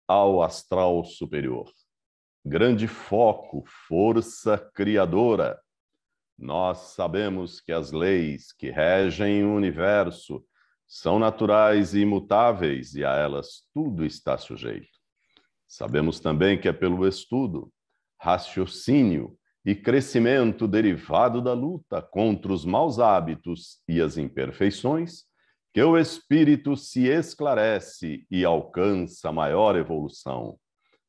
ao astral superior. Grande foco, força criadora. Nós sabemos que as leis que regem o universo são naturais e imutáveis e a elas tudo está sujeito. Sabemos também que é pelo estudo, raciocínio e crescimento derivado da luta contra os maus hábitos e as imperfeições que o espírito se esclarece e alcança maior evolução.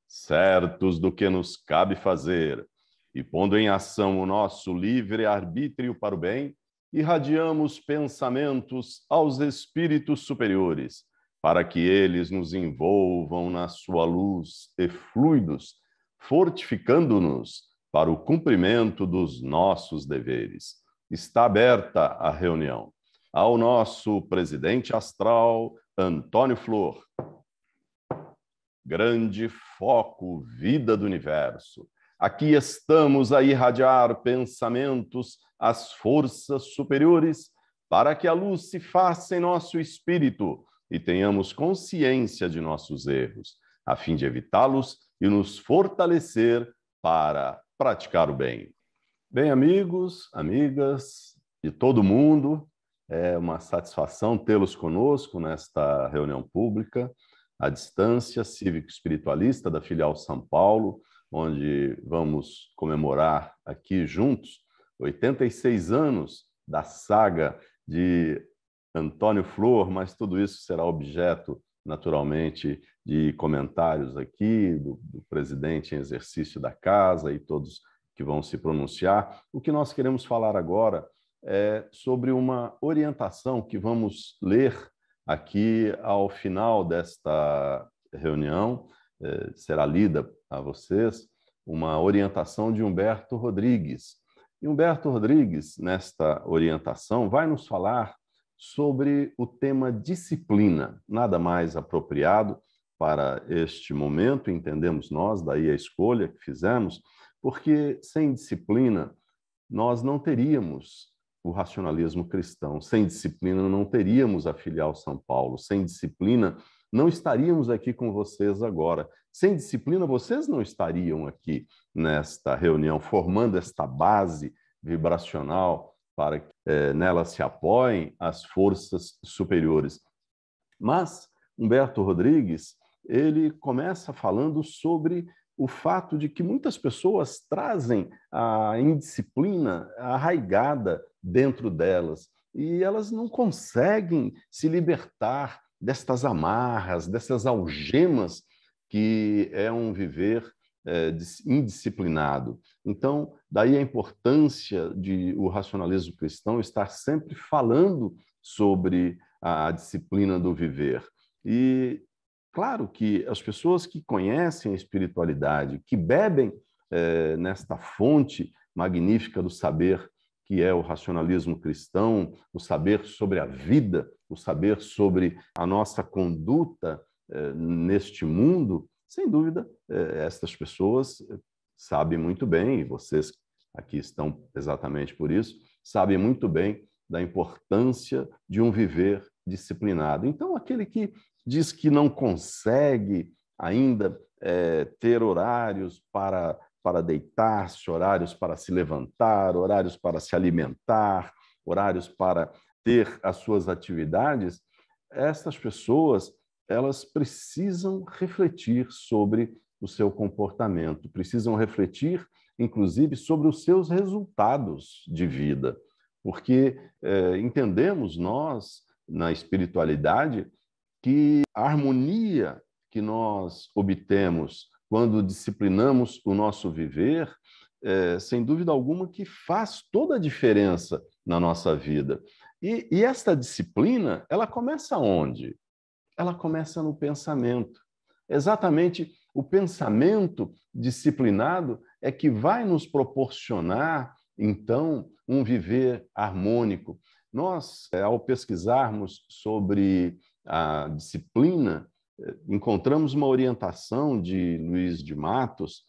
Certos do que nos cabe fazer e pondo em ação o nosso livre-arbítrio para o bem, irradiamos pensamentos aos espíritos superiores, para que eles nos envolvam na sua luz e fluidos, fortificando-nos para o cumprimento dos nossos deveres. Está aberta a reunião. Ao nosso presidente astral, Antônio Flor. Grande foco, vida do universo. Aqui estamos a irradiar pensamentos às forças superiores para que a luz se faça em nosso espírito e tenhamos consciência de nossos erros, a fim de evitá-los e nos fortalecer para praticar o bem. Bem, amigos, amigas de todo mundo, é uma satisfação tê-los conosco nesta reunião pública, à distância, cívico-espiritualista da filial São Paulo, onde vamos comemorar aqui juntos 86 anos da saga de Antônio Flor, mas tudo isso será objeto, naturalmente, de comentários aqui do presidente em exercício da casa e todos que vão se pronunciar. O que nós queremos falar agora é sobre uma orientação que vamos ler aqui ao final desta reunião, será lida a vocês, uma orientação de Humberto Rodrigues. E Humberto Rodrigues, nesta orientação, vai nos falar sobre o tema disciplina, nada mais apropriado para este momento, entendemos nós, daí a escolha que fizemos, porque sem disciplina nós não teríamos o racionalismo cristão. Sem disciplina, não teríamos a filial São Paulo. Sem disciplina, não estaríamos aqui com vocês agora. Sem disciplina, vocês não estariam aqui nesta reunião, formando esta base vibracional para que nela se apoiem as forças superiores. Mas Humberto Rodrigues, ele começa falando sobre o fato de que muitas pessoas trazem a indisciplina arraigada dentro delas e elas não conseguem se libertar destas amarras, dessas algemas que é um viver indisciplinado. Então, daí a importância de o racionalismo cristão estar sempre falando sobre a disciplina do viver. E claro que as pessoas que conhecem a espiritualidade, que bebem nesta fonte magnífica do saber que é o racionalismo cristão, o saber sobre a vida, o saber sobre a nossa conduta neste mundo, sem dúvida, estas pessoas sabem muito bem, e vocês aqui estão exatamente por isso, sabem muito bem da importância de um viver disciplinado. Então, aquele que diz que não consegue ainda ter horários para deitar-se, horários para se levantar, horários para se alimentar, horários para ter as suas atividades, estas pessoas elas precisam refletir sobre o seu comportamento, precisam refletir, inclusive, sobre os seus resultados de vida, porque entendemos nós, na espiritualidade, que a harmonia que nós obtemos quando disciplinamos o nosso viver, sem dúvida alguma que faz toda a diferença na nossa vida. E esta disciplina, ela começa onde? Ela começa no pensamento. Exatamente o pensamento disciplinado é que vai nos proporcionar, então, um viver harmônico. Nós, ao pesquisarmos sobre a disciplina, encontramos uma orientação de Luiz de Matos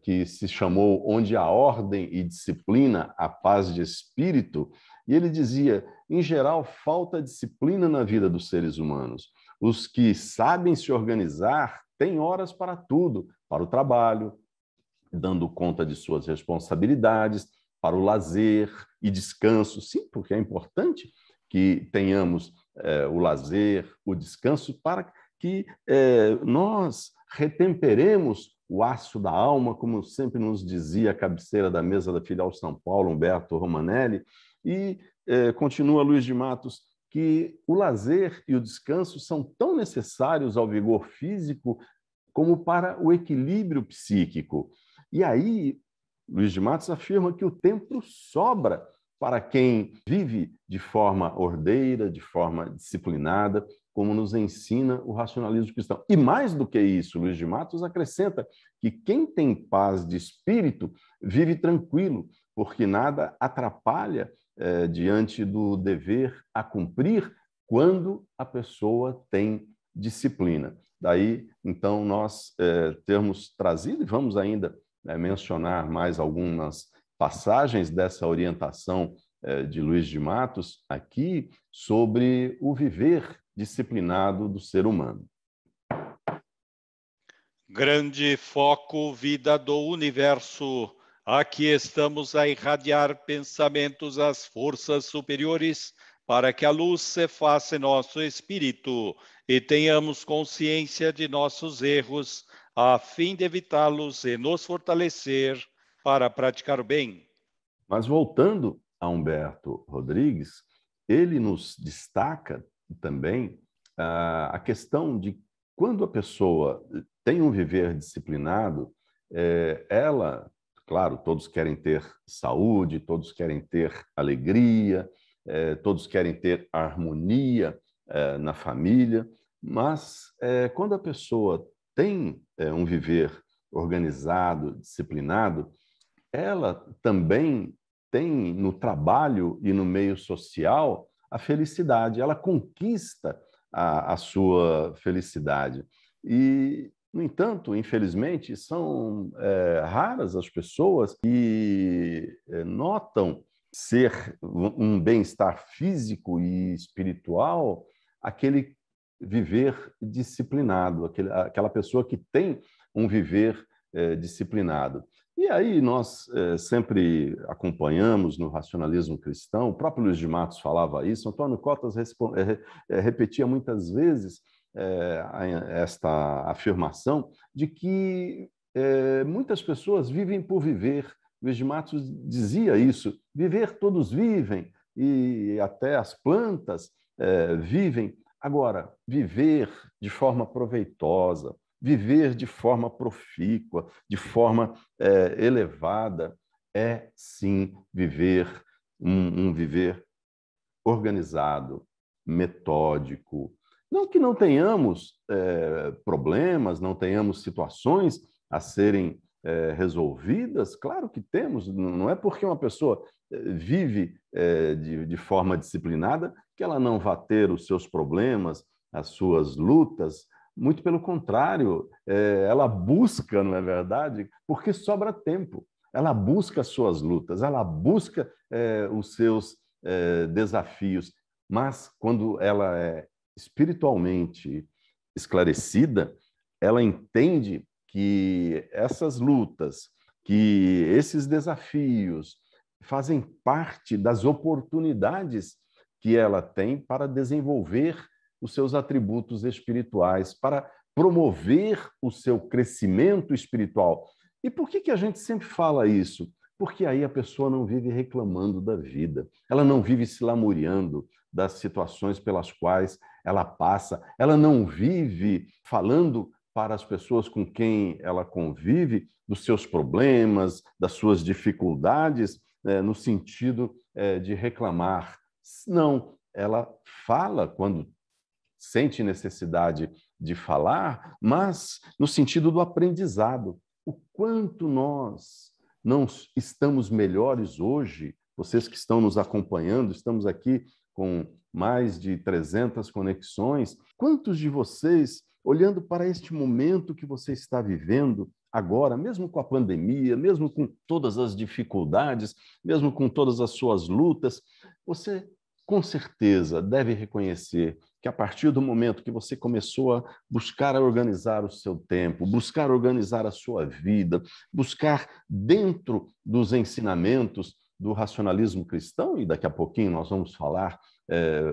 que se chamou Onde há Ordem e Disciplina, a Paz de Espírito, e ele dizia, em geral, falta disciplina na vida dos seres humanos. Os que sabem se organizar têm horas para tudo, para o trabalho, dando conta de suas responsabilidades, para o lazer e descanso. Sim, porque é importante que tenhamos o lazer, o descanso, para que nós retemperemos o aço da alma, como sempre nos dizia a cabeceira da mesa da filial São Paulo, Humberto Romanelli, e continua Luiz de Matos, que o lazer e o descanso são tão necessários ao vigor físico como para o equilíbrio psíquico. E aí, Luiz de Matos afirma que o tempo sobra para quem vive de forma ordeira, de forma disciplinada, como nos ensina o racionalismo cristão. E mais do que isso, Luiz de Matos acrescenta que quem tem paz de espírito vive tranquilo, porque nada atrapalha diante do dever a cumprir quando a pessoa tem disciplina. Daí, então, nós termos trazido, e vamos ainda mencionar mais algumas passagens dessa orientação de Luiz de Matos aqui sobre o viver disciplinado do ser humano. Grande foco, vida do universo. Aqui estamos a irradiar pensamentos às forças superiores para que a luz se faça em nosso espírito e tenhamos consciência de nossos erros a fim de evitá-los e nos fortalecer para praticar o bem. Mas voltando a Humberto Rodrigues, ele nos destaca também a questão de quando a pessoa tem um viver disciplinado, ela, claro, todos querem ter saúde, todos querem ter alegria, todos querem ter harmonia na família, mas quando a pessoa tem um viver organizado, disciplinado, ela também tem no trabalho e no meio social a felicidade, ela conquista a sua felicidade. E, no entanto, infelizmente, são raras as pessoas que notam ser um bem-estar físico e espiritual aquele viver disciplinado, aquela pessoa que tem um viver disciplinado. E aí nós sempre acompanhamos no racionalismo cristão, o próprio Luiz de Matos falava isso, Antônio Cotas repetia muitas vezes esta afirmação de que muitas pessoas vivem por viver. Luiz de Matos dizia isso, viver todos vivem, e até as plantas vivem. Agora, viver de forma proveitosa, viver de forma profícua, de forma elevada, é sim viver um viver organizado, metódico. Não que não tenhamos problemas, não tenhamos situações a serem resolvidas, claro que temos, não é porque uma pessoa vive de forma disciplinada que ela não vai ter os seus problemas, as suas lutas. Muito pelo contrário, ela busca, não é verdade? Porque sobra tempo. Ela busca as suas lutas, ela busca os seus desafios. Mas quando ela é espiritualmente esclarecida, ela entende que essas lutas, que esses desafios fazem parte das oportunidades que ela tem para desenvolver os seus atributos espirituais, para promover o seu crescimento espiritual. E por que a gente sempre fala isso? Porque aí a pessoa não vive reclamando da vida, ela não vive se lamuriando das situações pelas quais ela passa, ela não vive falando para as pessoas com quem ela convive dos seus problemas, das suas dificuldades, no sentido de reclamar. Não, ela fala quando sente necessidade de falar, mas no sentido do aprendizado. O quanto nós não estamos melhores hoje, vocês que estão nos acompanhando, estamos aqui com mais de 300 conexões, quantos de vocês, olhando para este momento que você está vivendo, agora, mesmo com a pandemia, mesmo com todas as dificuldades, mesmo com todas as suas lutas, você com certeza deve reconhecer que a partir do momento que você começou a buscar organizar o seu tempo, buscar organizar a sua vida, buscar dentro dos ensinamentos do racionalismo cristão, e daqui a pouquinho nós vamos falar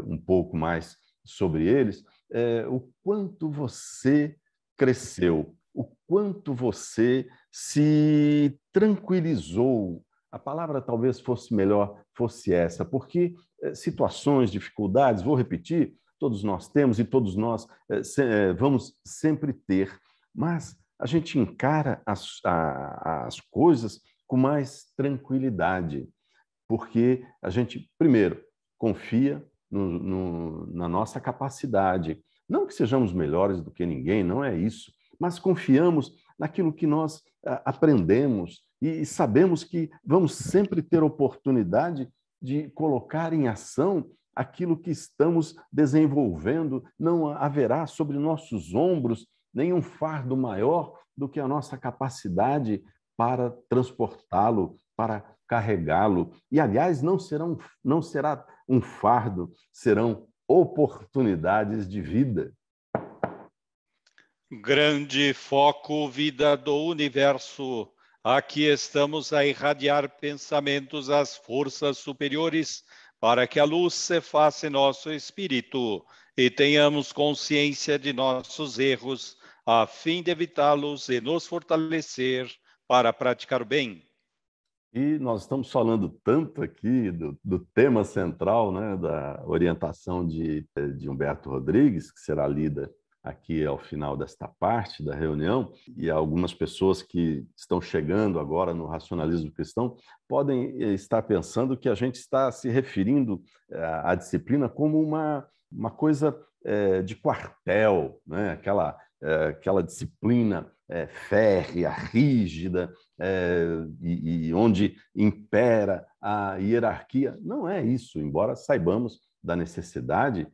um pouco mais sobre eles, o quanto você cresceu, o quanto você se tranquilizou. A palavra talvez fosse melhor, fosse essa, porque situações, dificuldades, vou repetir, todos nós temos e todos nós vamos sempre ter, mas a gente encara as coisas com mais tranquilidade, porque a gente, primeiro, confia na nossa capacidade. Não que sejamos melhores do que ninguém, não é isso, mas confiamos naquilo que nós aprendemos e sabemos que vamos sempre ter oportunidade de colocar em ação aquilo que estamos desenvolvendo. Não haverá sobre nossos ombros nenhum fardo maior do que a nossa capacidade para transportá-lo, para carregá-lo. E, aliás, não será um fardo, serão oportunidades de vida. Grande foco, vida do universo. Aqui estamos a irradiar pensamentos às forças superiores para que a luz se faça em nosso espírito e tenhamos consciência de nossos erros, a fim de evitá-los e nos fortalecer para praticar o bem. E nós estamos falando tanto aqui do tema central, né, da orientação de Humberto Rodrigues, que será lida aqui ao final desta parte da reunião, e algumas pessoas que estão chegando agora no racionalismo cristão podem estar pensando que a gente está se referindo à disciplina como uma coisa de quartel, né? Aquela disciplina férrea, rígida, e onde impera a hierarquia. Não é isso, embora saibamos da necessidade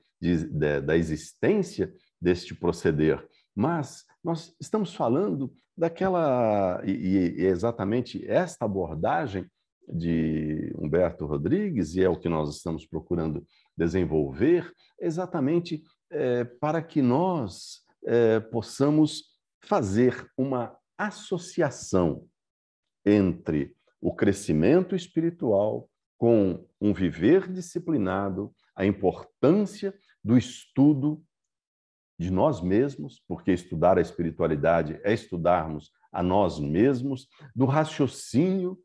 da existência deste proceder. Mas nós estamos falando daquela, e exatamente esta abordagem de Humberto Rodrigues, e é o que nós estamos procurando desenvolver, exatamente para que nós possamos fazer uma associação entre o crescimento espiritual com um viver disciplinado, a importância do estudo de nós mesmos, porque estudar a espiritualidade é estudarmos a nós mesmos, do raciocínio.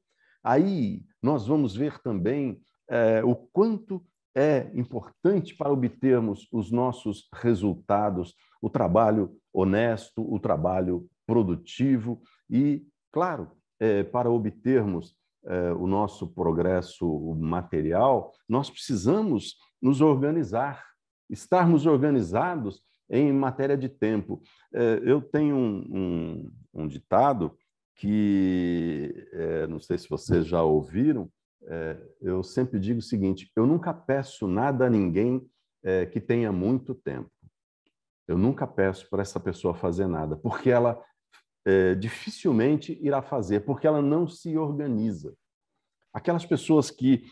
Aí nós vamos ver também o quanto é importante para obtermos os nossos resultados, o trabalho honesto, o trabalho produtivo e, claro, para obtermos o nosso progresso material, nós precisamos nos organizar, estarmos organizados em matéria de tempo. Eu tenho um ditado que, não sei se vocês já ouviram, eu sempre digo o seguinte: eu nunca peço nada a ninguém que tenha muito tempo. Eu nunca peço para essa pessoa fazer nada, porque ela dificilmente irá fazer, porque ela não se organiza. Aquelas pessoas que,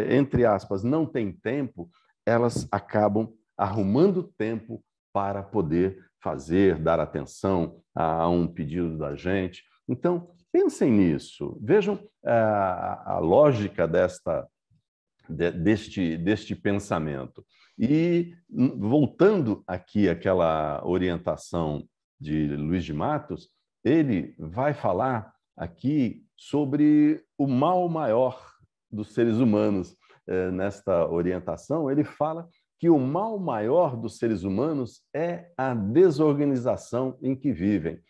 entre aspas, não têm tempo, elas acabam arrumando tempo para poder fazer, dar atenção a um pedido da gente. Então, pensem nisso, vejam a lógica deste pensamento. E, voltando aqui àquela orientação de Luiz de Matos, ele vai falar aqui sobre o mal maior dos seres humanos. Nesta orientação, ele fala que o mal maior dos seres humanos é a desorganização em que vivem.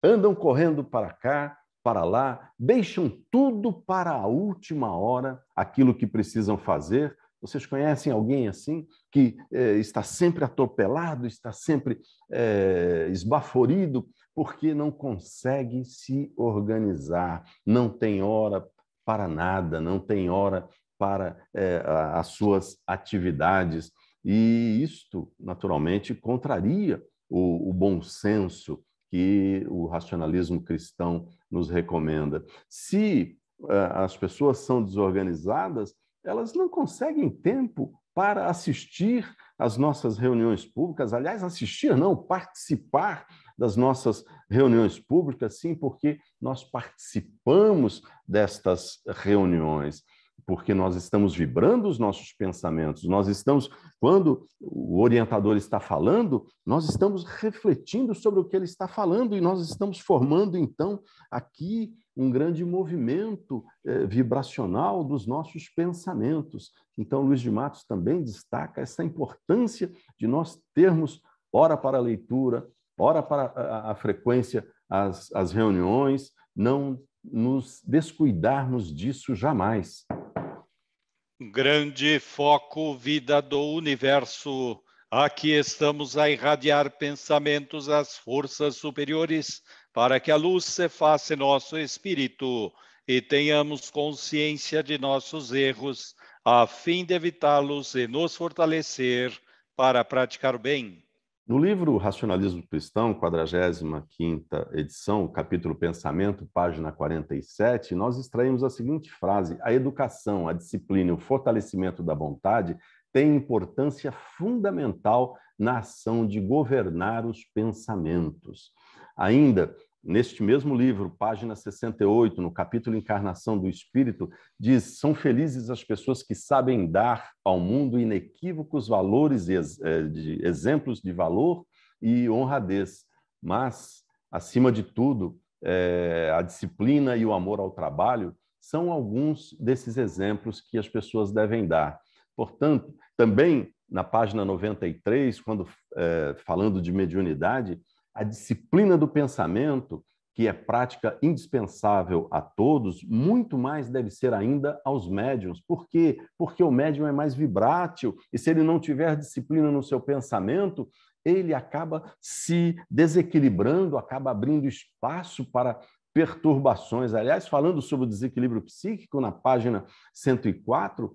Andam correndo para cá, para lá, deixam tudo para a última hora, aquilo que precisam fazer. Vocês conhecem alguém assim, que está sempre atropelado, está sempre esbaforido, porque não consegue se organizar, não tem hora para nada, não tem hora para as suas atividades. E isto, naturalmente, contraria o bom senso que o racionalismo cristão nos recomenda. Se as pessoas são desorganizadas, elas não conseguem tempo para assistir às nossas reuniões públicas. Aliás, assistir não, participar das nossas reuniões públicas, sim, porque nós participamos destas reuniões, porque nós estamos vibrando os nossos pensamentos, nós estamos, quando o orientador está falando, nós estamos refletindo sobre o que ele está falando e nós estamos formando, então, aqui um grande movimento vibracional dos nossos pensamentos. Então, Luiz de Matos também destaca essa importância de nós termos hora para a leitura, hora para a frequência às reuniões, não nos descuidarmos disso jamais. Grande foco, vida do universo. Aqui estamos a irradiar pensamentos às forças superiores para que a luz se faça em nosso espírito e tenhamos consciência de nossos erros, a fim de evitá-los e nos fortalecer para praticar o bem. No livro Racionalismo Cristão, 45ª edição, capítulo Pensamento, página 47, nós extraímos a seguinte frase: a educação, a disciplina e o fortalecimento da vontade têm importância fundamental na ação de governar os pensamentos. Ainda, neste mesmo livro, página 68, no capítulo Encarnação do Espírito, diz: são felizes as pessoas que sabem dar ao mundo inequívocos valores, exemplos de valor e honradez. Mas, acima de tudo, a disciplina e o amor ao trabalho são alguns desses exemplos que as pessoas devem dar. Portanto, também na página 93, quando falando de mediunidade, a disciplina do pensamento, que é prática indispensável a todos, muito mais deve ser ainda aos médiuns. Por quê? Porque o médium é mais vibrátil e se ele não tiver disciplina no seu pensamento, ele acaba se desequilibrando, acaba abrindo espaço para perturbações. Aliás, falando sobre o desequilíbrio psíquico, na página 104,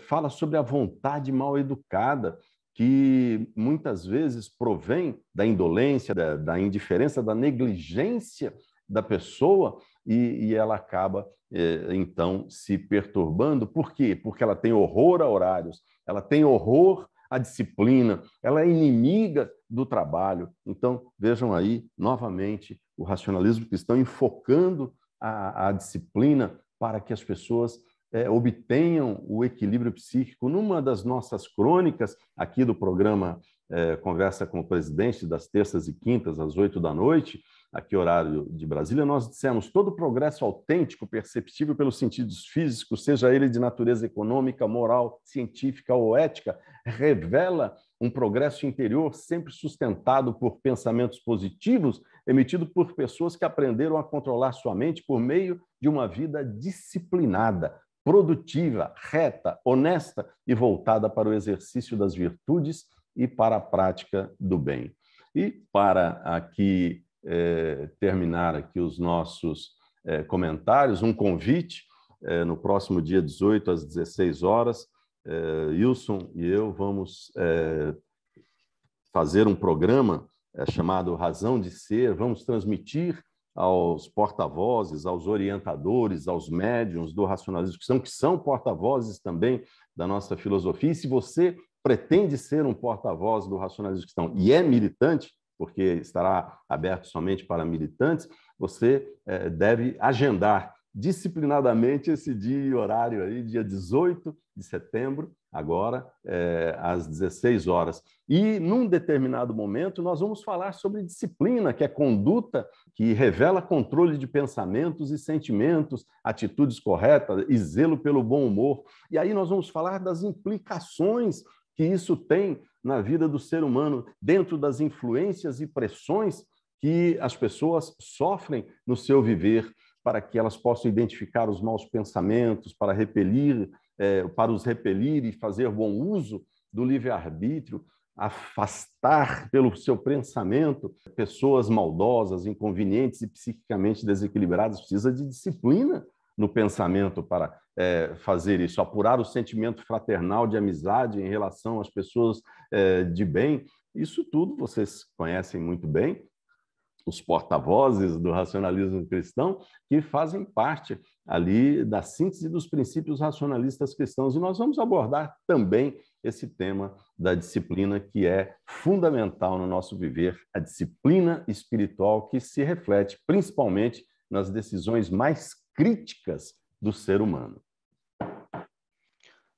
fala sobre a vontade mal educada, que muitas vezes provém da indolência, da indiferença, da negligência da pessoa e ela acaba, então, se perturbando. Por quê? Porque ela tem horror a horários, ela tem horror à disciplina, ela é inimiga do trabalho. Então, vejam aí, novamente, o racionalismo cristão enfocando a disciplina para que as pessoas obtenham o equilíbrio psíquico. Numa das nossas crônicas, aqui do programa Conversa com o Presidente, das terças e quintas, às 20h, aqui horário de Brasília, nós dissemos: todo progresso autêntico, perceptível pelos sentidos físicos, seja ele de natureza econômica, moral, científica ou ética, revela um progresso interior sempre sustentado por pensamentos positivos, emitido por pessoas que aprenderam a controlar sua mente por meio de uma vida disciplinada, produtiva, reta, honesta e voltada para o exercício das virtudes e para a prática do bem. E para aqui terminar aqui os nossos comentários, um convite: no próximo dia 18 às 16h, Wilson e eu vamos fazer um programa chamado Razão de Ser. Vamos transmitir aos porta-vozes, aos orientadores, aos médiuns do racionalismo cristão, que são porta-vozes também da nossa filosofia. E se você pretende ser um porta-voz do racionalismo cristão e é militante, porque estará aberto somente para militantes, você deve agendar disciplinadamente esse dia e horário aí, dia 18 de setembro, agora, às 16h. E, num determinado momento, nós vamos falar sobre disciplina, que é conduta que revela controle de pensamentos e sentimentos, atitudes corretas e zelo pelo bom humor. E aí nós vamos falar das implicações que isso tem na vida do ser humano, dentro das influências e pressões que as pessoas sofrem no seu viver, para que elas possam identificar os maus pensamentos, para os repelir e fazer bom uso do livre-arbítrio, afastar pelo seu pensamento pessoas maldosas, inconvenientes e psiquicamente desequilibradas. Precisa de disciplina no pensamento para fazer isso, apurar o sentimento fraternal de amizade em relação às pessoas de bem. Isso tudo vocês conhecem muito bem. os porta-vozes do racionalismo cristão, que fazem parte ali da síntese dos princípios racionalistas cristãos. E nós vamos abordar também esse tema da disciplina, que é fundamental no nosso viver, a disciplina espiritual, que se reflete principalmente nas decisões mais críticas do ser humano.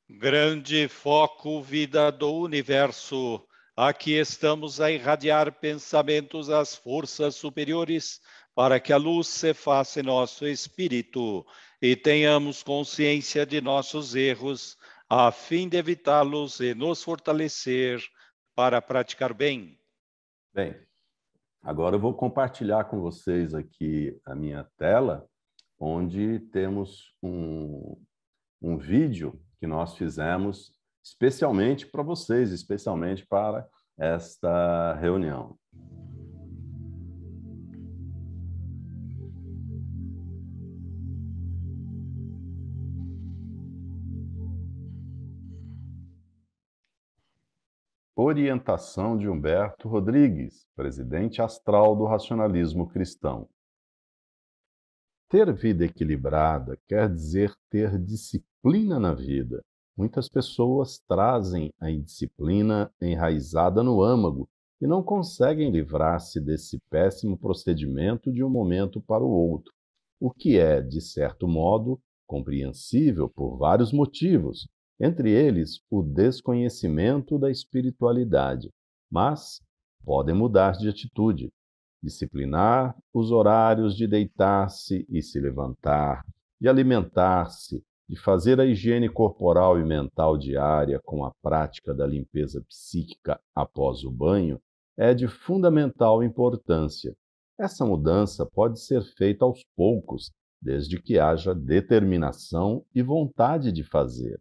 Grande foco, vida do universo. Aqui estamos a irradiar pensamentos às forças superiores para que a luz se faça em nosso espírito e tenhamos consciência de nossos erros, a fim de evitá-los e nos fortalecer para praticar bem. Bem, agora eu vou compartilhar com vocês aqui a minha tela, onde temos um vídeo que nós fizemos especialmente para vocês, especialmente para esta reunião. Orientação de Humberto Rodrigues, presidente astral do racionalismo cristão. Ter vida equilibrada quer dizer ter disciplina na vida. Muitas pessoas trazem a indisciplina enraizada no âmago e não conseguem livrar-se desse péssimo procedimento de um momento para o outro, o que é, de certo modo, compreensível por vários motivos, entre eles o desconhecimento da espiritualidade, mas podem mudar de atitude. Disciplinar os horários de deitar-se e se levantar, de alimentar-se, de fazer a higiene corporal e mental diária com a prática da limpeza psíquica após o banho, é de fundamental importância. Essa mudança pode ser feita aos poucos, desde que haja determinação e vontade de fazer.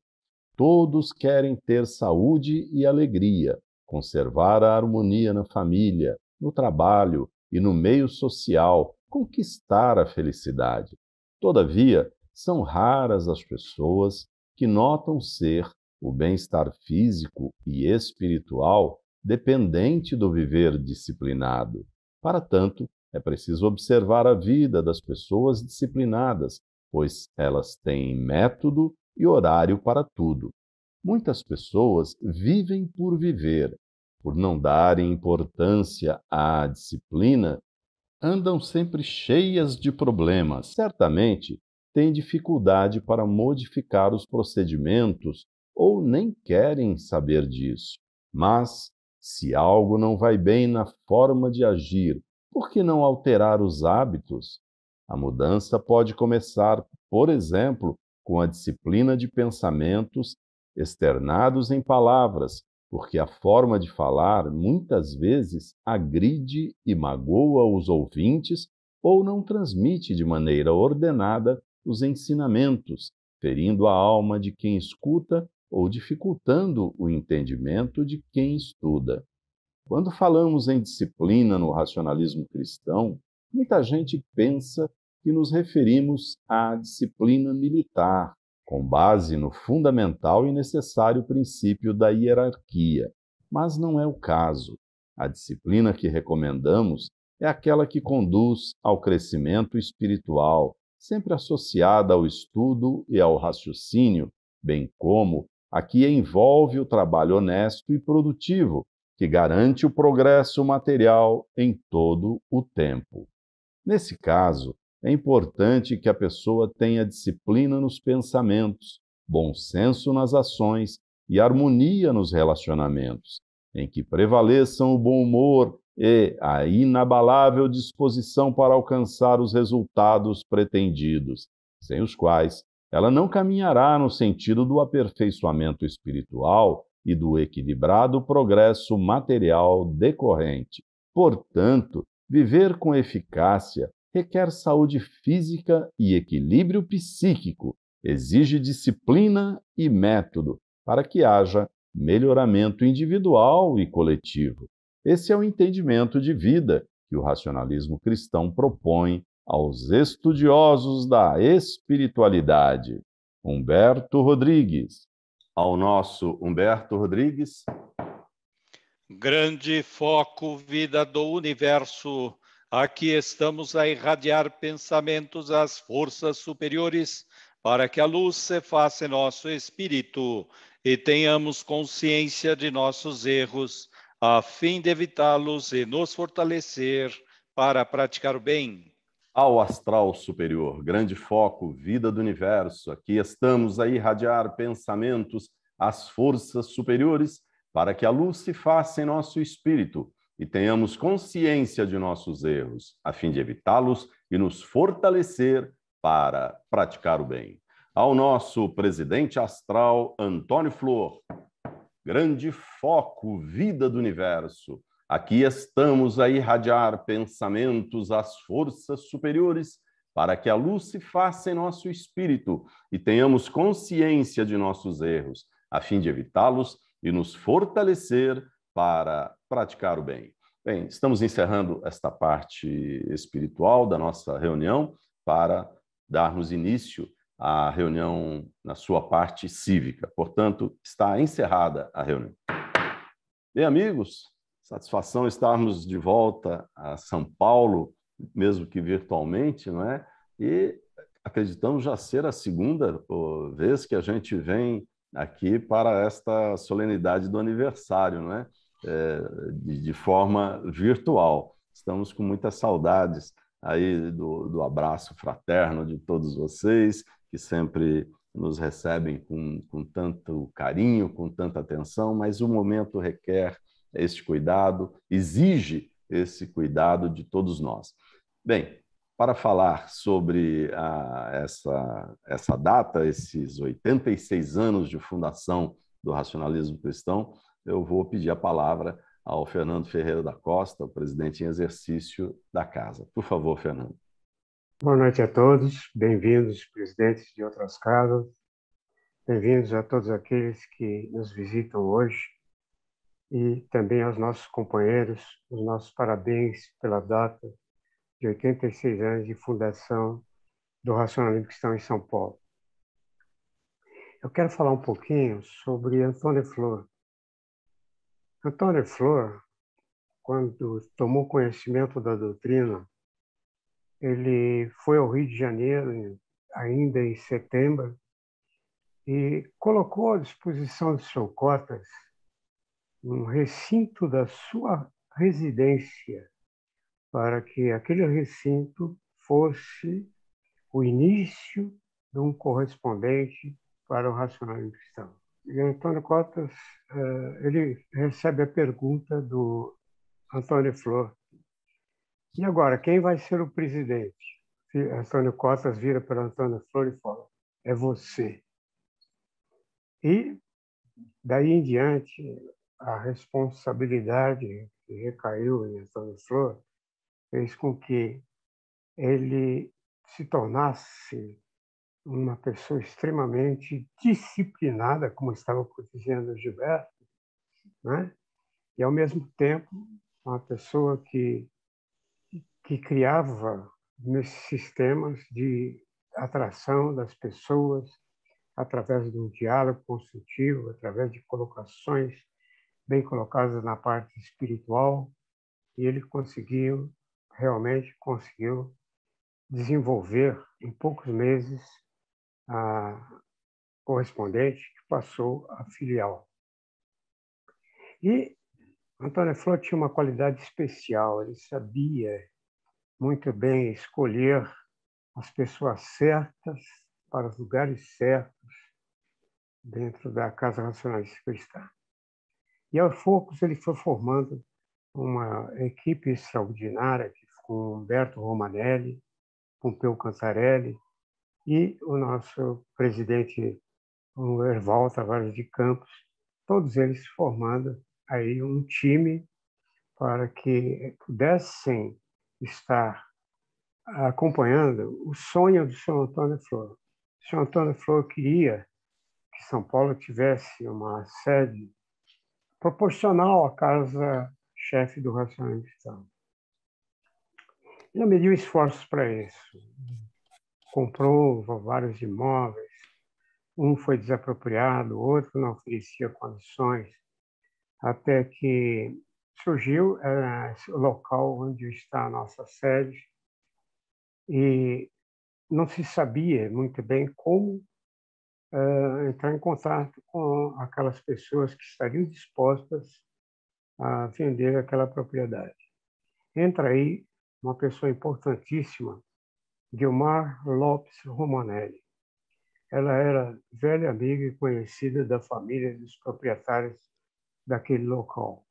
Todos querem ter saúde e alegria, conservar a harmonia na família, no trabalho e no meio social, conquistar a felicidade. Todavia, são raras as pessoas que notam ser o bem-estar físico e espiritual dependente do viver disciplinado. Para tanto, é preciso observar a vida das pessoas disciplinadas, pois elas têm método e horário para tudo. Muitas pessoas vivem por viver, por não darem importância à disciplina, andam sempre cheias de problemas. Certamente têm dificuldade para modificar os procedimentos ou nem querem saber disso. Mas, se algo não vai bem na forma de agir, por que não alterar os hábitos? A mudança pode começar, por exemplo, com a disciplina de pensamentos externados em palavras, porque a forma de falar muitas vezes agride e magoa os ouvintes ou não transmite de maneira ordenada os ensinamentos, ferindo a alma de quem escuta ou dificultando o entendimento de quem estuda. Quando falamos em disciplina no racionalismo cristão, muita gente pensa que nos referimos à disciplina militar, com base no fundamental e necessário princípio da hierarquia. Mas não é o caso. A disciplina que recomendamos é aquela que conduz ao crescimento espiritual, sempre associada ao estudo e ao raciocínio, bem como a que envolve o trabalho honesto e produtivo, que garante o progresso material em todo o tempo. Nesse caso, é importante que a pessoa tenha disciplina nos pensamentos, bom senso nas ações e harmonia nos relacionamentos, em que prevaleçam o bom humor e a inabalável disposição para alcançar os resultados pretendidos, sem os quais ela não caminhará no sentido do aperfeiçoamento espiritual e do equilibrado progresso material decorrente. Portanto, viver com eficácia requer saúde física e equilíbrio psíquico, exige disciplina e método para que haja melhoramento individual e coletivo. Esse é o entendimento de vida que o racionalismo cristão propõe aos estudiosos da espiritualidade. Humberto Rodrigues. Ao nosso Humberto Rodrigues. Grande foco, vida do universo. Aqui estamos a irradiar pensamentos às forças superiores, para que a luz se faça em nosso espírito e tenhamos consciência de nossos erros, a fim de evitá-los e nos fortalecer para praticar o bem. Ao astral superior, grande foco, vida do universo, aqui estamos a irradiar pensamentos às forças superiores, para que a luz se faça em nosso espírito e tenhamos consciência de nossos erros, a fim de evitá-los e nos fortalecer para praticar o bem. Ao nosso presidente astral, Antônio Flor, grande foco, vida do universo, aqui estamos a irradiar pensamentos às forças superiores, para que a luz se faça em nosso espírito e tenhamos consciência de nossos erros, a fim de evitá-los e nos fortalecer para praticar o bem. Bem, estamos encerrando esta parte espiritual da nossa reunião para darmos início à reunião na sua parte cívica. Portanto, está encerrada a reunião. Bem, amigos, satisfação estarmos de volta a São Paulo, mesmo que virtualmente, não é? E acreditamos já ser a segunda vez que a gente vem aqui para esta solenidade do aniversário, não é? De forma virtual. Estamos com muitas saudades aí do abraço fraterno de todos vocês, que sempre nos recebem com tanto carinho, com tanta atenção, mas o momento requer esse cuidado, exige esse cuidado de todos nós. Bem, para falar sobre essa data, esses 86 anos de fundação do racionalismo cristão, eu vou pedir a palavra ao Fernando Ferreira da Costa, o presidente em exercício da casa. Por favor, Fernando. Boa noite a todos, bem-vindos, presidentes de outras casas, bem-vindos a todos aqueles que nos visitam hoje e também aos nossos companheiros, os nossos parabéns pela data de 86 anos de fundação do Racionalismo Cristão em São Paulo. Eu quero falar um pouquinho sobre Antônio Flor. Antônio Flor, quando tomou conhecimento da doutrina, ele foi ao Rio de Janeiro, ainda em setembro, e colocou à disposição de São Cotas um recinto da sua residência, para que aquele recinto fosse o início de um correspondente para o racionalismo cristão. E Antônio Cotas, ele recebe a pergunta do Antônio Flor: e agora, quem vai ser o presidente? E Antônio Cotas vira para Antônio Flor e fala: é você. E, daí em diante, a responsabilidade que recaiu em Antônio Flor fez com que ele se tornasse uma pessoa extremamente disciplinada, como estava dizendo Gilberto, né? E, ao mesmo tempo, uma pessoa que criava nesses sistemas de atração das pessoas através de um diálogo construtivo, através de colocações bem colocadas na parte espiritual, e ele realmente conseguiu desenvolver em poucos meses a correspondente que passou a filial. E Antônio Flor tinha uma qualidade especial, ele sabia muito bem escolher as pessoas certas para os lugares certos dentro da Casa Racionalista Cristã. E aos poucos ele foi formando uma equipe extraordinária com Humberto Romanelli, Pompeu Cantarelli e o nosso presidente Erval Tavares de Campos, todos eles formando aí um time para que pudessem estar acompanhando o sonho do Sr. Antônio Flor. O Sr. Antônio Flor queria que São Paulo tivesse uma sede proporcional à casa-chefe do racionalismo cristão. Ele mediu esforços para isso. Comprou vários imóveis, um foi desapropriado, outro não oferecia condições, até que surgiu o local onde está a nossa sede e não se sabia muito bem como entrar em contato com aquelas pessoas que estariam dispostas a vender aquela propriedade. Entra aí uma pessoa importantíssima, Guilmar Lopes Romanelli. Ela era velha amiga e conhecida da família dos proprietários daquele local.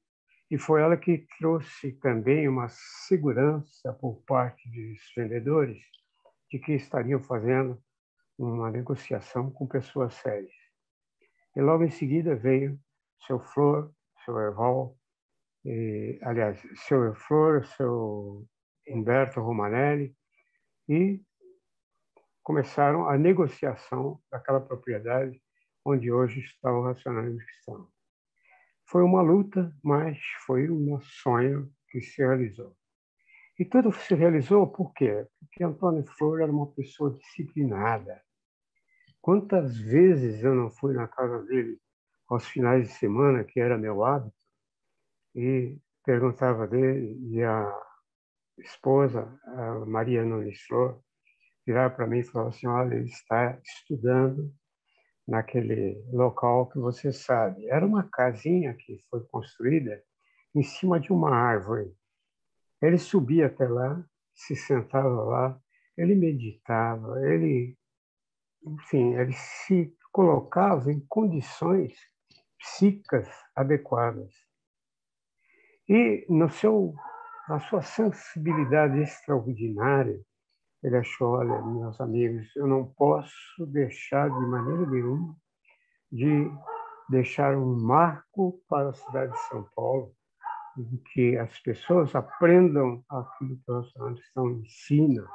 E foi ela que trouxe também uma segurança por parte dos vendedores de que estariam fazendo uma negociação com pessoas sérias. E logo em seguida veio seu Flor, seu Erval, seu Flor, seu Humberto Romanelli, e começaram a negociação daquela propriedade onde hoje está o Racionais Cristãos. Foi uma luta, mas foi um sonho que se realizou. E tudo se realizou por quê? Porque Antônio Flor era uma pessoa disciplinada. Quantas vezes eu não fui na casa dele aos finais de semana, que era meu hábito, e perguntava dele, e a esposa, a Maria Nunes Flor, virava para mim e falava assim: olha, ele está estudando naquele local que você sabe. Era uma casinha que foi construída em cima de uma árvore. Ele subia até lá, se sentava lá, ele meditava, enfim, ele se colocava em condições psíquicas adequadas. E na sua sensibilidade extraordinária, ele achou: olha, meus amigos, eu não posso deixar de maneira nenhuma de deixar um marco para a cidade de São Paulo, em que as pessoas aprendam aquilo que o Racionais Cristãos ensina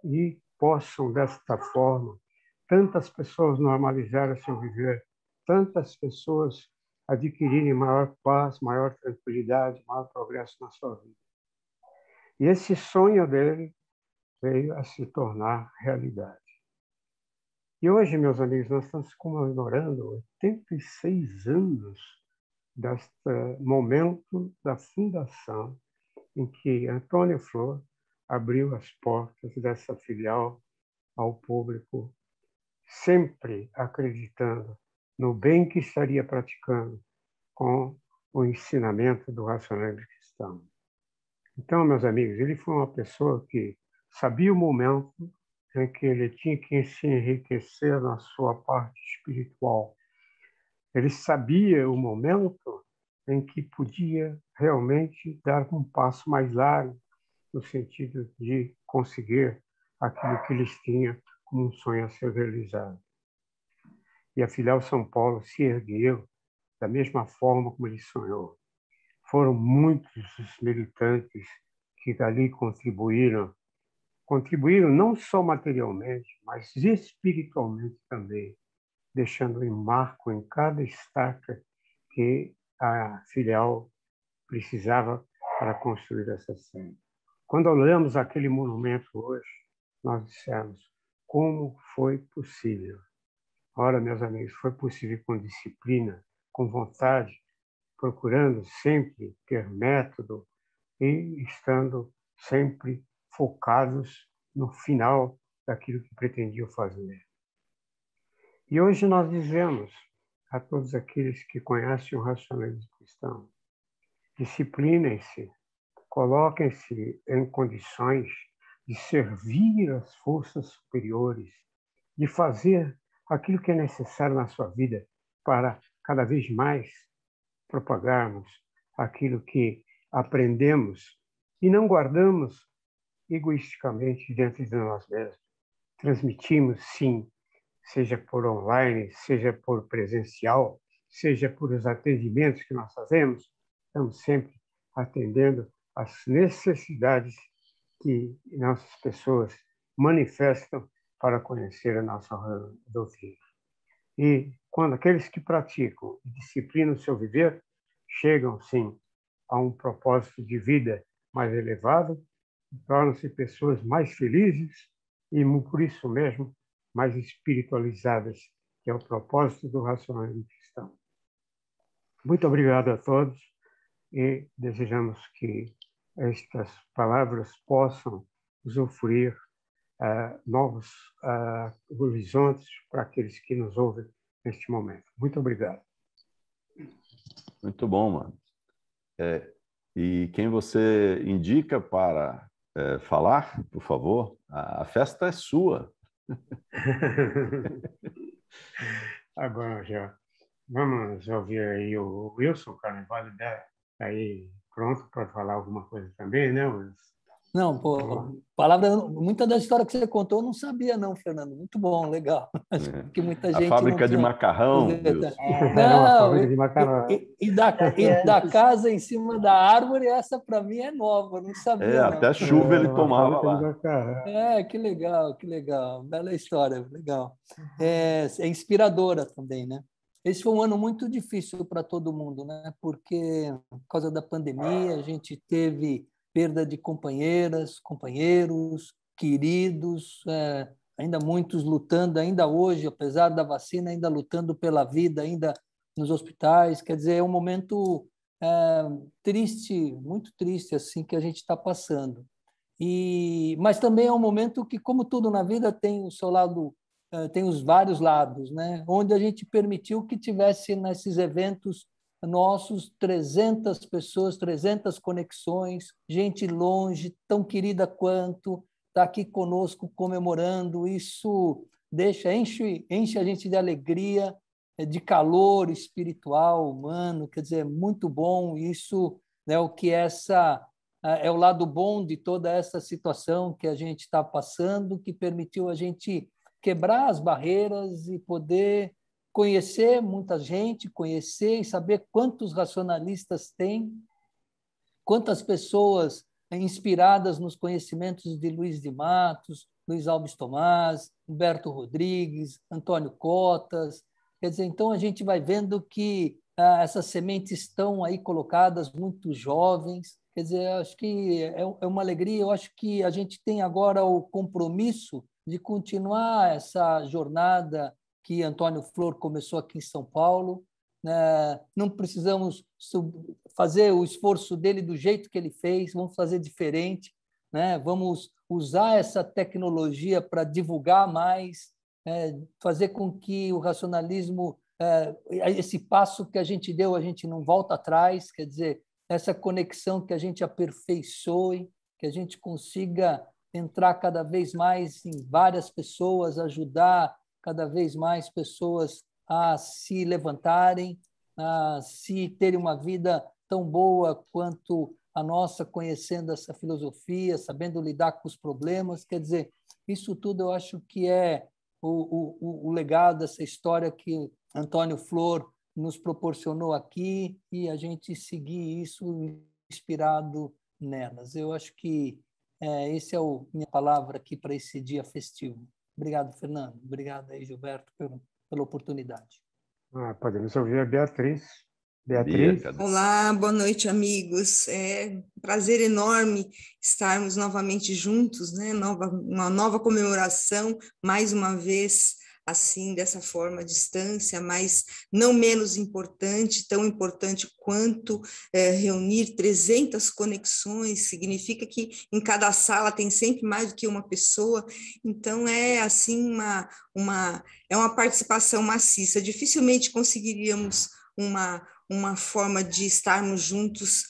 e possam, desta forma, tantas pessoas normalizarem seu viver, tantas pessoas adquirirem maior paz, maior tranquilidade, maior progresso na sua vida. E esse sonho dele veio a se tornar realidade. E hoje, meus amigos, nós estamos comemorando 86 anos deste momento da fundação em que Antônio Flor abriu as portas dessa filial ao público, sempre acreditando no bem que estaria praticando com o ensinamento do Racionais Cristãos. Então, meus amigos, ele foi uma pessoa que sabia o momento em que ele tinha que se enriquecer na sua parte espiritual. Ele sabia o momento em que podia realmente dar um passo mais largo no sentido de conseguir aquilo que eles tinham como um sonho a ser realizado. E a filial São Paulo se ergueu da mesma forma como ele sonhou. Foram muitos os militantes que dali contribuíram não só materialmente, mas espiritualmente também, deixando um marco em cada estaca que a filial precisava para construir essa sede. Quando olhamos aquele monumento hoje, nós dissemos: como foi possível? Ora, meus amigos, foi possível com disciplina, com vontade, procurando sempre ter método e estando sempre focados no final daquilo que pretendiam fazer. E hoje nós dizemos a todos aqueles que conhecem o Racionalismo Cristão: disciplinem-se, coloquem-se em condições de servir as forças superiores, de fazer aquilo que é necessário na sua vida para cada vez mais propagarmos aquilo que aprendemos e não guardamos egoisticamente dentro de nós mesmos. Transmitimos, sim, seja por online, seja por presencial, seja por os atendimentos que nós fazemos, estamos sempre atendendo às necessidades que nossas pessoas manifestam para conhecer a nossa doutrina. E quando aqueles que praticam e disciplinam o seu viver chegam, sim, a um propósito de vida mais elevado, tornam-se pessoas mais felizes e, por isso mesmo, mais espiritualizadas, que é o propósito do Racionalismo Cristão. Muito obrigado a todos e desejamos que estas palavras possam usufruir novos horizontes para aqueles que nos ouvem neste momento. Muito obrigado. Muito bom, mano. E quem você indica para falar, por favor? A festa é sua. Agora já vamos ouvir aí o Wilson Carnevale, aí pronto para falar alguma coisa também, né, Wilson? Não, pô, palavra, muita da história que você contou eu não sabia não, Fernando. Muito bom, legal. Acho que muita gente a fábrica de macarrão, Wilson. Não, fábrica de macarrão. E da casa em cima da árvore, essa para mim é nova, não sabia não. Até a chuva ele tomava lá. Que legal, que legal. Bela história, legal. É inspiradora também, né? Esse foi um ano muito difícil para todo mundo, né? Porque, por causa da pandemia, a gente teve perda de companheiras, companheiros, queridos, ainda muitos lutando, ainda hoje, apesar da vacina, ainda lutando pela vida, ainda nos hospitais. Quer dizer, é um momento triste, muito triste, assim, que a gente está passando. Mas também é um momento que, como tudo na vida, tem o seu lado, tem os vários lados, né? Onde a gente permitiu que tivesse nesses eventos nossos 300 pessoas, 300 conexões, gente longe, tão querida quanto, está aqui conosco comemorando. Isso enche a gente de alegria, de calor espiritual, humano, quer dizer, muito bom. Isso é o que é o lado bom de toda essa situação que a gente está passando, que permitiu a gente quebrar as barreiras e poder conhecer muita gente, conhecer e saber quantos racionalistas tem, quantas pessoas inspiradas nos conhecimentos de Luiz de Matos, Luiz Alves Tomás, Humberto Rodrigues, Antônio Cotas. Quer dizer, então a gente vai vendo que essas sementes estão aí colocadas, muito jovens. Quer dizer, acho que é uma alegria. Eu acho que a gente tem agora o compromisso de continuar essa jornada que Antônio Flor começou aqui em São Paulo. Não precisamos fazer o esforço dele do jeito que ele fez, vamos fazer diferente, né? Vamos usar essa tecnologia para divulgar mais, fazer com que o racionalismo, esse passo que a gente deu, a gente não volta atrás, quer dizer, essa conexão que a gente aperfeiçoe, que a gente consiga entrar cada vez mais em várias pessoas, ajudar cada vez mais pessoas a se levantarem, a se terem uma vida tão boa quanto a nossa, conhecendo essa filosofia, sabendo lidar com os problemas. Quer dizer, isso tudo eu acho que é o legado dessa história que Antônio Flor nos proporcionou aqui, e a gente seguir isso inspirado nelas. Eu acho que essa é a minha palavra aqui para esse dia festivo. Obrigado, Fernando. Obrigado aí, Gilberto, pela oportunidade. Podemos ouvir a Beatriz. Beatriz? Olá, boa noite, amigos. É um prazer enorme estarmos novamente juntos, né? Uma nova comemoração, mais uma vez, assim, dessa forma, à distância, mas não menos importante, tão importante quanto reunir 300 conexões, significa que em cada sala tem sempre mais do que uma pessoa, então é assim é uma participação maciça. Dificilmente conseguiríamos uma forma de estarmos juntos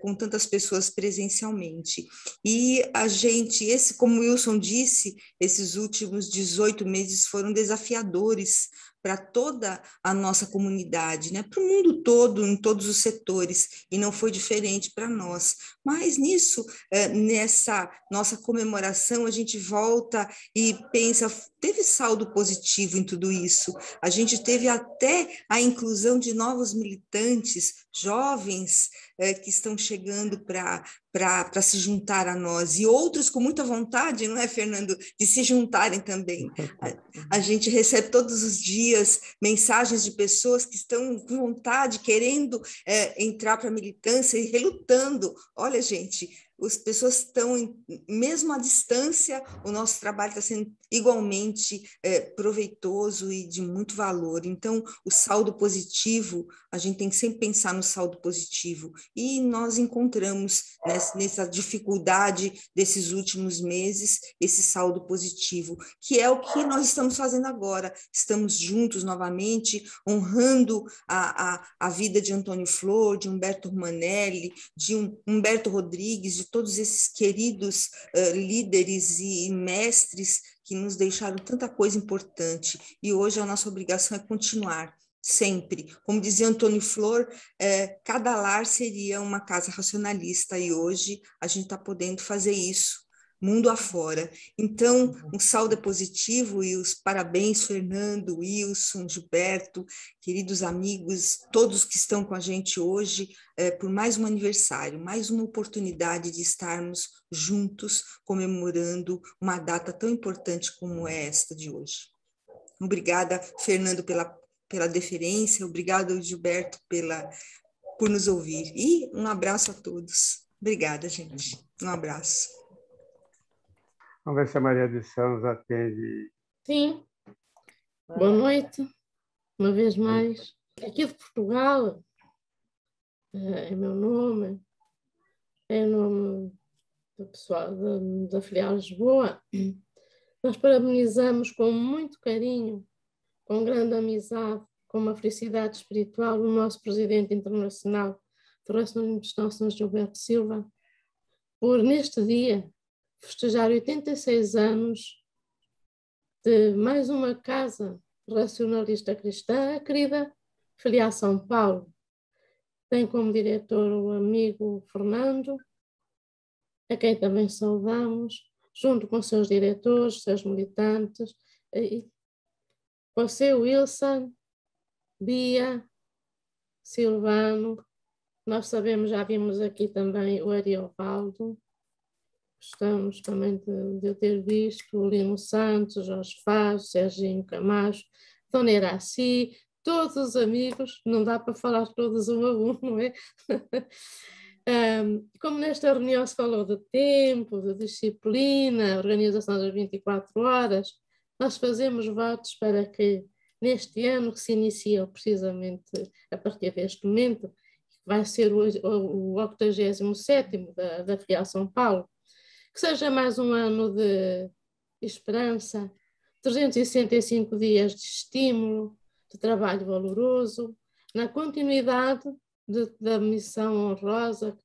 com tantas pessoas presencialmente. E a gente, como o Wilson disse, esses últimos 18 meses foram desafiadores para toda a nossa comunidade, né? Para o mundo todo, em todos os setores, e não foi diferente para nós. Mas nisso, nessa nossa comemoração, a gente volta e pensa, teve saldo positivo em tudo isso. A gente teve até a inclusão de novos militantes, jovens, que estão chegando para se juntar a nós, e outros com muita vontade, não é, Fernando, de se juntarem também. A gente recebe todos os dias mensagens de pessoas que estão com vontade, querendo entrar para a militância e relutando. Olha, gente, as pessoas estão, mesmo à distância, o nosso trabalho está sendo igualmente proveitoso e de muito valor. Então, o saldo positivo, a gente tem que sempre pensar no saldo positivo. E nós encontramos nessa dificuldade desses últimos meses, esse saldo positivo, que é o que nós estamos fazendo agora. Estamos juntos novamente, honrando a vida de Antônio Flor, de Humberto Romanelli, de Humberto Rodrigues, de todos esses queridos líderes e mestres que nos deixaram tanta coisa importante. E hoje a nossa obrigação é continuar, sempre. Como dizia Antônio Flor, cada lar seria uma casa racionalista, e hoje a gente está podendo fazer isso, mundo afora. Então, um saldo positivo e os parabéns, Fernando, Wilson, Gilberto, queridos amigos, todos que estão com a gente hoje, por mais um aniversário, mais uma oportunidade de estarmos juntos comemorando uma data tão importante como é esta de hoje. Obrigada, Fernando, pela deferência, obrigado, Gilberto, por nos ouvir. E um abraço a todos. Obrigada, gente. Um abraço. Vamos ver se a Maria de Santos atende. Sim. Boa noite, uma vez mais. Aqui de Portugal, é meu nome, é o nome do pessoal da filial Lisboa. Nós parabenizamos com muito carinho, com grande amizade, com uma felicidade espiritual, o nosso presidente internacional do Racionalismo Cristão, Sr. Gilberto Silva, por neste dia festejar 86 anos de mais uma casa racionalista cristã, a querida Filial São Paulo. Tem como diretor o amigo Fernando, a quem também saudamos, junto com seus diretores, seus militantes, você, Wilson, Bia, Silvano, nós sabemos, já vimos aqui também o Ariovaldo, gostamos também de ter visto o Lino Santos, Jorge Faz, Serginho Camacho, Dona Iraci, todos os amigos, não dá para falar todos um a um, não é? Como nesta reunião se falou de tempo, de disciplina, organização das 24 horas, nós fazemos votos para que neste ano que se inicia precisamente a partir deste momento, vai ser o 87º da Filial São Paulo, que seja mais um ano de esperança, 365 dias de estímulo, de trabalho valoroso, na continuidade da missão honrosa,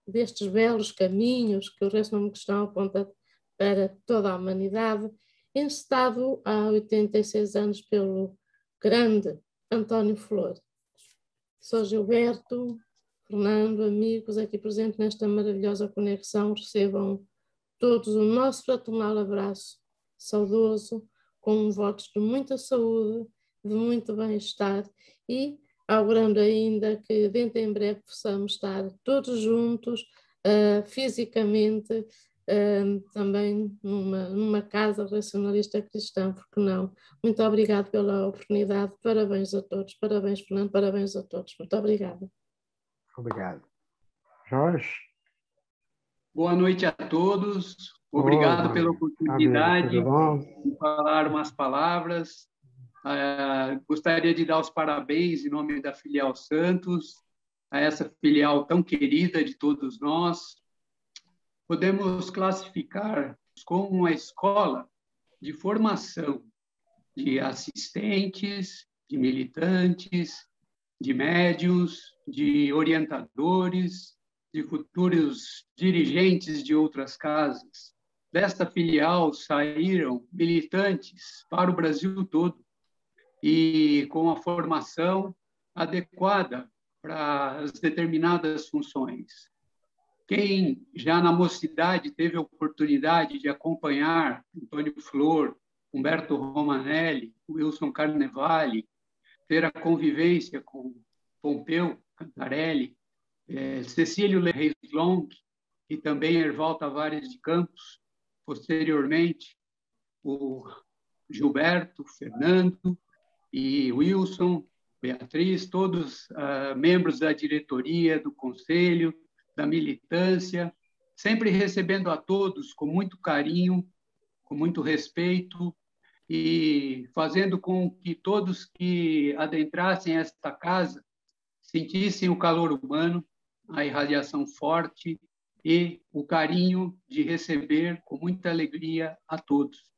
destes belos caminhos que o Racionalismo Cristão aponta para toda a humanidade, encetado há 86 anos pelo grande Antônio Flor. Sou Gilberto, Fernando, amigos aqui presentes nesta maravilhosa conexão, recebam todos o nosso fraternal abraço saudoso, com votos de muita saúde, de muito bem-estar e augurando ainda que dentro em breve possamos estar todos juntos, fisicamente, também numa casa racionalista cristã, porque não? Muito obrigado pela oportunidade, parabéns a todos, parabéns Fernando, parabéns a todos, muito obrigada. Obrigado. Jorge? Boa noite a todos, obrigado pela oportunidade de falar umas palavras. Gostaria de dar os parabéns em nome da Filial Santos, a essa filial tão querida de todos nós. Podemos classificar como uma escola de formação de assistentes, de militantes, de médiuns, de orientadores, de futuros dirigentes de outras casas. Desta filial saíram militantes para o Brasil todo e com a formação adequada para as determinadas funções. Quem já na mocidade teve a oportunidade de acompanhar Antônio Flor, Humberto Romanelli, Wilson Carnevale, ter a convivência com Pompeu Cantarelli, Cecílio Reis-Long e também Herval Tavares de Campos, posteriormente o Gilberto, Fernando e Wilson, Beatriz, todos membros da diretoria, do conselho, da militância, sempre recebendo a todos com muito carinho, com muito respeito, e fazendo com que todos que adentrassem esta casa sentissem o calor humano, a irradiação forte e o carinho de receber com muita alegria a todos.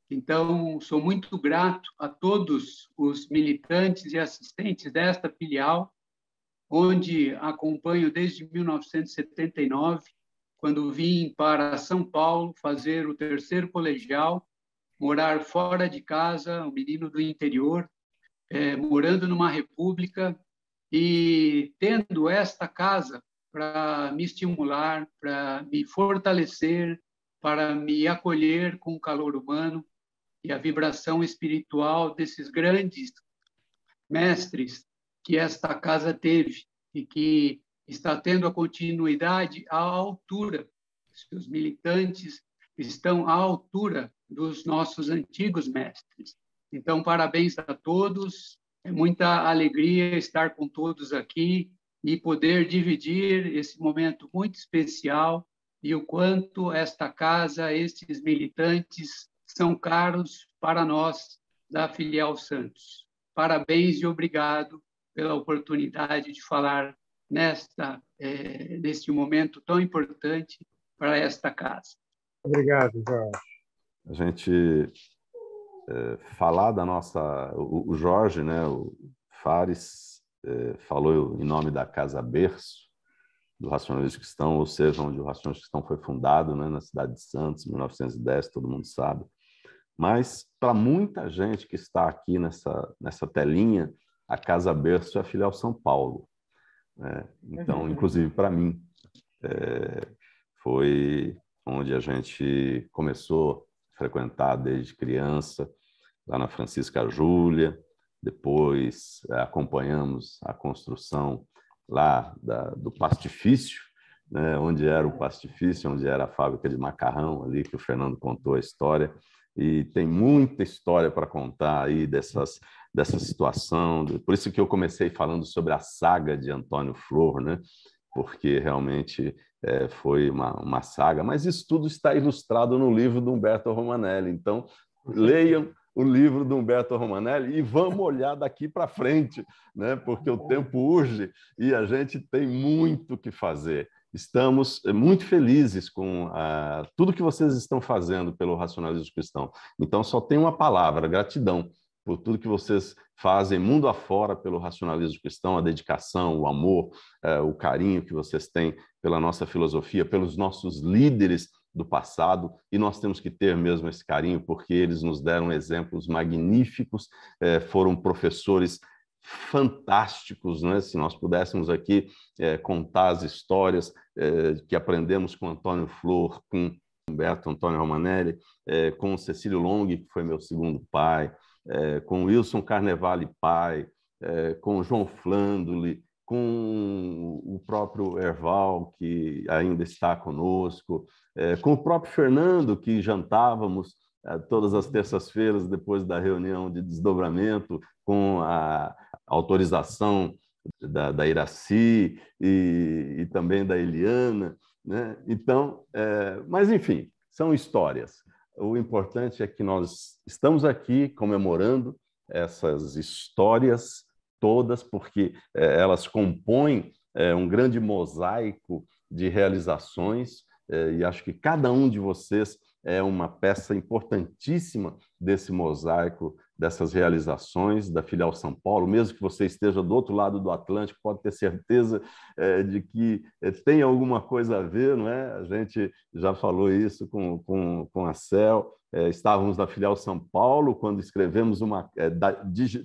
Então, sou muito grato a todos os militantes e assistentes desta filial, onde acompanho desde 1979, quando vim para São Paulo fazer o terceiro colegial, morar fora de casa, um menino do interior, morando numa república e tendo esta casa para me estimular, para me fortalecer, para me acolher com o calor humano e a vibração espiritual desses grandes mestres que esta casa teve e que está tendo a continuidade à altura. Os militantes estão à altura dos nossos antigos mestres. Então, parabéns a todos. É muita alegria estar com todos aqui e poder dividir esse momento muito especial e o quanto esta casa, estes militantes, são caros para nós da Filial Santos. Parabéns e obrigado pela oportunidade de falar neste momento tão importante para esta casa. Obrigado, Jorge. A gente falar da nossa... O Jorge, né, o Fares, falou em nome da Casa Berço, do Racionalismo Cristão, ou seja, onde o Racionalismo Cristão foi fundado, né, na cidade de Santos, em 1910, todo mundo sabe. Mas, para muita gente que está aqui nessa telinha, a Casa Berço é a Filial São Paulo. Então, inclusive para mim, foi onde a gente começou a frequentar desde criança, lá na Francisca Júlia. Depois acompanhamos a construção lá do pastifício, né, onde era o pastifício, onde era a fábrica de macarrão ali, que o Fernando contou a história. E tem muita história para contar aí dessa situação. Por isso que eu comecei falando sobre a saga de Antônio Flor, né? Porque realmente foi uma saga. Mas isso tudo está ilustrado no livro do Humberto Romanelli. Então, leiam o livro do Humberto Romanelli e vamos olhar daqui para frente, né? Porque o tempo urge e a gente tem muito o que fazer. Estamos muito felizes com tudo que vocês estão fazendo pelo Racionalismo Cristão. Então, só tem uma palavra: gratidão por tudo que vocês fazem mundo afora pelo Racionalismo Cristão, a dedicação, o amor, o carinho que vocês têm pela nossa filosofia, pelos nossos líderes do passado, e nós temos que ter mesmo esse carinho, porque eles nos deram exemplos magníficos, foram professores fantásticos, né? Se nós pudéssemos aqui contar as histórias que aprendemos com Antônio Flor, com Humberto Antônio Romanelli, com Cecílio Long, que foi meu segundo pai, com Wilson Carnevale pai, com João Flandoli, com o próprio Erval, que ainda está conosco, com o próprio Fernando, que jantávamos todas as terças-feiras depois da reunião de desdobramento, com a autorização da Iraci e também da Eliana, né? Então, mas enfim, são histórias. O importante é que nós estamos aqui comemorando essas histórias todas, porque elas compõem um grande mosaico de realizações, e acho que cada um de vocês é uma peça importantíssima desse mosaico, dessas realizações da Filial São Paulo. Mesmo que você esteja do outro lado do Atlântico, pode ter certeza de que tem alguma coisa a ver, não é? A gente já falou isso com a Cel. Estávamos na Filial São Paulo quando escrevemos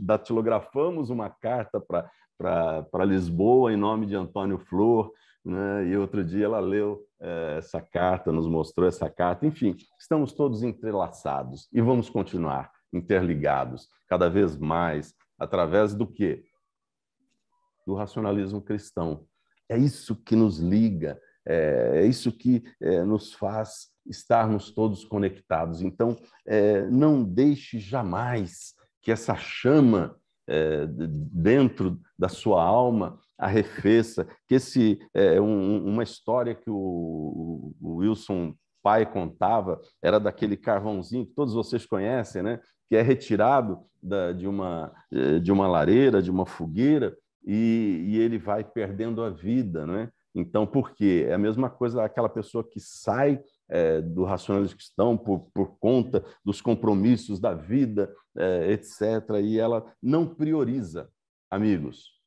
datilografamos uma carta para Lisboa em nome de Antônio Flor, né? E outro dia ela leu essa carta, nos mostrou essa carta. Enfim, estamos todos entrelaçados e vamos continuar interligados cada vez mais através do quê? Do racionalismo cristão. É isso que nos liga, é isso que nos faz estarmos todos conectados. Então, não deixe jamais que essa chama dentro da sua alma arrefeça, que esse uma história que o Wilson pai contava, era daquele carvãozinho que todos vocês conhecem, né? Que é retirado de uma lareira, de uma fogueira, e ele vai perdendo a vida, né? Então, por quê? É a mesma coisa aquela pessoa que sai do racionalismo cristão por conta dos compromissos da vida, etc., e ela não prioriza. Amigos,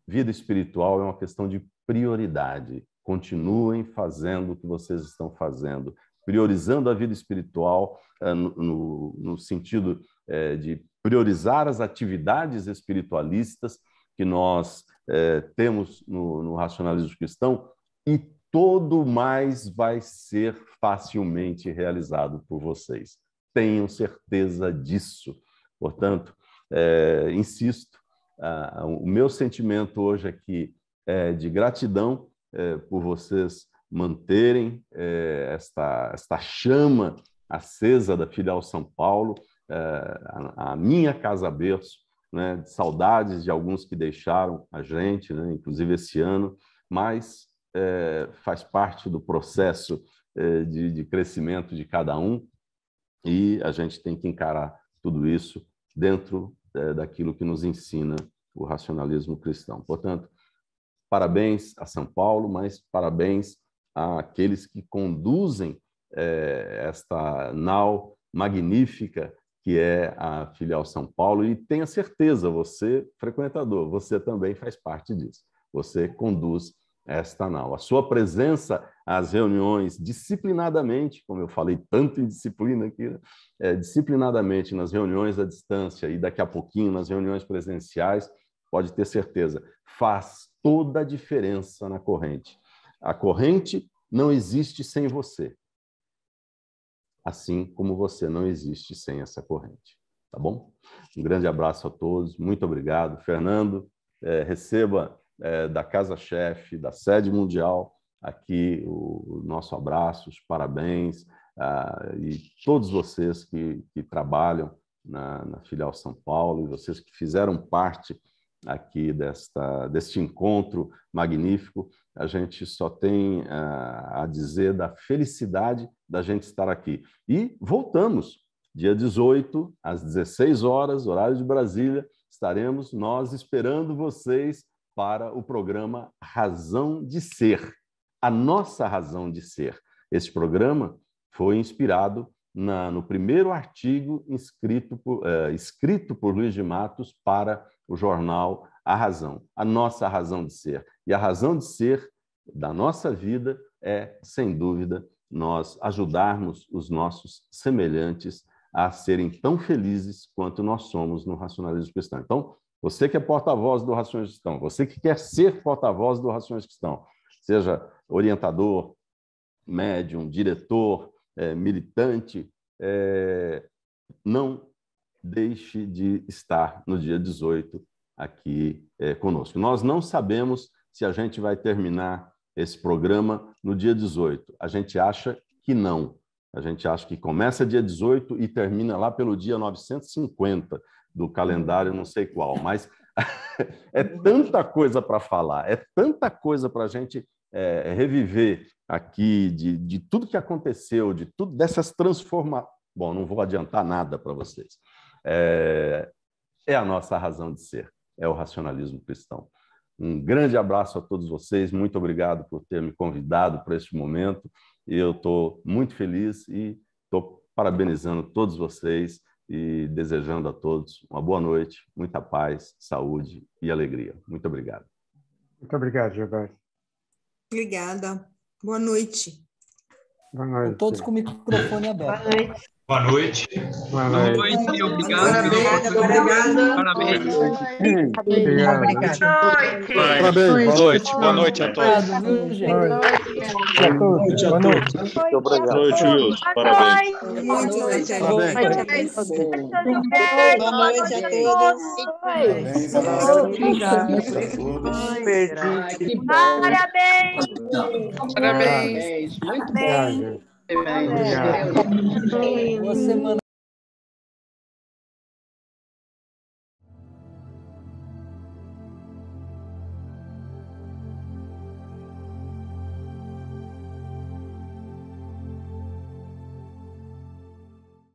vida espiritual é uma questão de prioridade. Continuem fazendo o que vocês estão fazendo, priorizando a vida espiritual no sentido de priorizar as atividades espiritualistas que nós temos no racionalismo cristão, e todo mais vai ser facilmente realizado por vocês. Tenham certeza disso. Portanto, insisto, o meu sentimento hoje aqui é de gratidão por vocês manterem esta chama acesa da Filial São Paulo, a minha casa berço, né, saudades de alguns que deixaram a gente, né, inclusive esse ano, mas faz parte do processo de crescimento de cada um, e a gente tem que encarar tudo isso dentro daquilo que nos ensina o racionalismo cristão. Portanto, parabéns a São Paulo, mas parabéns àqueles que conduzem esta nau magnífica que é a Filial São Paulo, e tenha certeza, você, frequentador, você também faz parte disso. Você conduz esta nau. A sua presença às reuniões disciplinadamente, como eu falei tanto em disciplina aqui, né? Disciplinadamente nas reuniões à distância e daqui a pouquinho nas reuniões presenciais, pode ter certeza, faz toda a diferença na corrente. A corrente não existe sem você, assim como você não existe sem essa corrente. Tá bom? Um grande abraço a todos, muito obrigado. Fernando, receba da Casa-Chefe, da Sede Mundial, aqui o nosso abraço, os parabéns, e todos vocês que trabalham na Filial São Paulo, e vocês que fizeram parte aqui deste encontro magnífico. A gente só tem a dizer da felicidade da gente estar aqui. E voltamos, dia 18, às 16 horas, horário de Brasília, estaremos nós esperando vocês para o programa Razão de Ser, a nossa razão de ser. Esse programa foi inspirado no primeiro artigo escrito por Luiz de Matos para o jornal A Razão, a nossa razão de ser. E a razão de ser da nossa vida é, sem dúvida, nós ajudarmos os nossos semelhantes a serem tão felizes quanto nós somos no racionalismo cristão. Então, você que é porta-voz do racionalismo cristão, você que quer ser porta-voz do racionalismo cristão, seja orientador, médium, diretor, militante, não deixe de estar no dia 18 aqui conosco. Nós não sabemos se a gente vai terminar esse programa no dia 18. A gente acha que não. A gente acha que começa dia 18 e termina lá pelo dia 950 do calendário, não sei qual. Mas é tanta coisa para falar, é tanta coisa para a gente reviver aqui de tudo que aconteceu, de tudo dessas transformações. Bom, não vou adiantar nada para vocês. É a nossa razão de ser, é o racionalismo cristão. Um grande abraço a todos vocês, muito obrigado por ter me convidado para este momento. Eu estou muito feliz e estou parabenizando todos vocês e desejando a todos uma boa noite, muita paz, saúde e alegria. Muito obrigado. Muito obrigado, Gilberto. Obrigada. Boa noite. Boa noite. Todos com o microfone aberto. Boa noite. Boa noite. Boa noite. Obrigado. Parabéns. Obrigado. Parabéns. Boa noite. Boa noite a todos. Obrigado, viu, gente? Boa noite a todos. Muito obrigado. Boa noite, Wilson. Parabéns. Muito noite a todos. Boa noite a todos. Parabéns. Boa semana.